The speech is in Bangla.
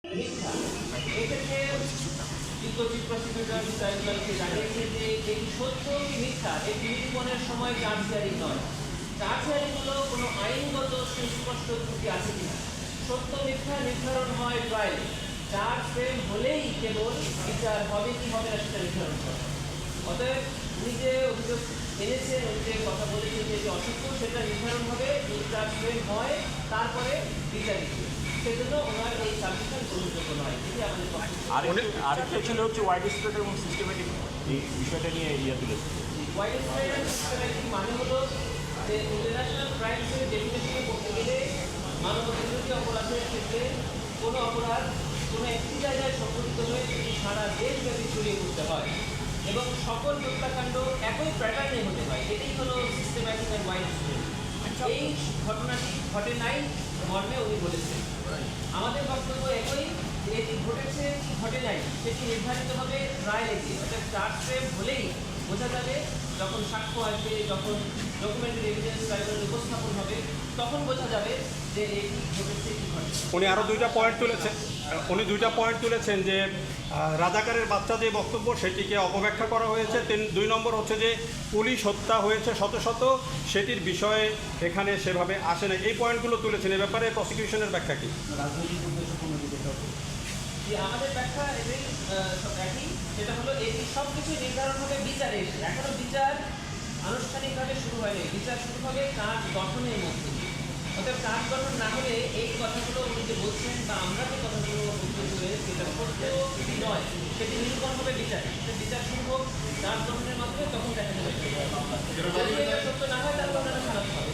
মিথ্যা এক্ষেত্রে চিত্রচিৎ প্রসিকিউটর ট্রাইব্যুনালকে জানিয়েছে যে এটি সত্য কি মিথ্যা এটি নিরূপণের সময় চার্জ হিয়ারিং নয়। চার্জ হিয়ারিং হলো কোনো আইনগত সুস্পষ্ট ত্রুটি আছে কিনা। সত্য মিথ্যা নির্ধারণ হয় ট্রায়ালে। চার্জ ফ্রেম হলেই কেবল বিচার হবে কি হবে না সেটা নির্ধারণ করে। অতএব উনি যে অভিযোগ এনেছেন, উনি যে কথা বলেছেন যে অসত্য, সেটা নির্ধারণ হবে চার্জ ফ্রেম হয়, তারপরে বিচারিত। সেজন্য ওনার এই সাবমিশন গ্রহণযোগ্য নয়। এটি আমাদের আরেকটা ছিল হচ্ছে ওয়াইড স্প্রেড এবং সিস্টেমেটিক এই বিষয়টা নিয়ে তুলেছে। ওয়াইড স্প্রেড এবং সিস্টেমেটিক মানে হলো যে ইন্টারন্যাশনাল ক্রাইমসের ডেফিনেশনে বলতে গেলে মানবতাবিরোধী অপরাধের ক্ষেত্রে কোনো অপরাধ কোনো একটি জায়গায় সংঘটিত হয়ে যদি সারা দেশব্যাপী ছড়িয়ে পড়তে হয় এবং সকল হত্যাকাণ্ড একই প্যাটার্নে হতে হয়, এটাই হলো সিস্টেম্যাটিক অ্যান্ড ওয়াইড স্প্রেড। এই ঘটনাটি ঘটে নাই মর্মে উনি বলেছেন। আমাদের বক্তব্য একই, যে এটি ঘটেছে কি ঘটে নাই সেটি নির্ধারিত হবে ট্রায়ালে গিয়ে। অর্থাৎ চার্জ ফ্রেম হলেই বোঝা যাবে, যখন সাক্ষ্য আসবে, যখন ডকুমেন্টারি এভিডেন্স ট্রাইব্যুনালে উপস্থাপন হবে, তখন বোঝা যাবে যে এটি ঘটেছে কি ঘটেছে। উনি আরও দুইটা পয়েন্ট তুলেছেন যে রাজাকারের বাচ্চা যে বক্তব্য সেটিকে অপব্যাখ্যা করা হয়েছে। 2 নম্বর হচ্ছে যে পুলিশ হত্যা হয়েছে শত শত, সেটির বিষয়ে এখানে সেভাবে আসে না। এই পয়েন্টগুলো তুলেছেন। এ ব্যাপারে প্রসিকিউশনের ব্যাখ্যা কী? আমাদের ব্যাখ্যা এটাই একই, সেটা হলো এটি সব কিছু নির্ধারণ হবে বিচারে এসে। এখনো বিচার আনুষ্ঠানিকভাবে শুরু হয়নি, বিচার শুরু হবে কাজ গঠনের মধ্যে। অর্থাৎ কাজ গঠন না হলে এই কথাগুলো উনি যে বলছেন বা আমরা যে কথাগুলো বলতে সেটা সত্য কি নয় সেটি নিরূপণ হবে বিচারে। বিচার শুরু হোক কাজ গঠনের মাধ্যমে, তখন দেখা যাবে যদি এটা সত্য না হয় তাহলে ওনারা খারাপ হবে।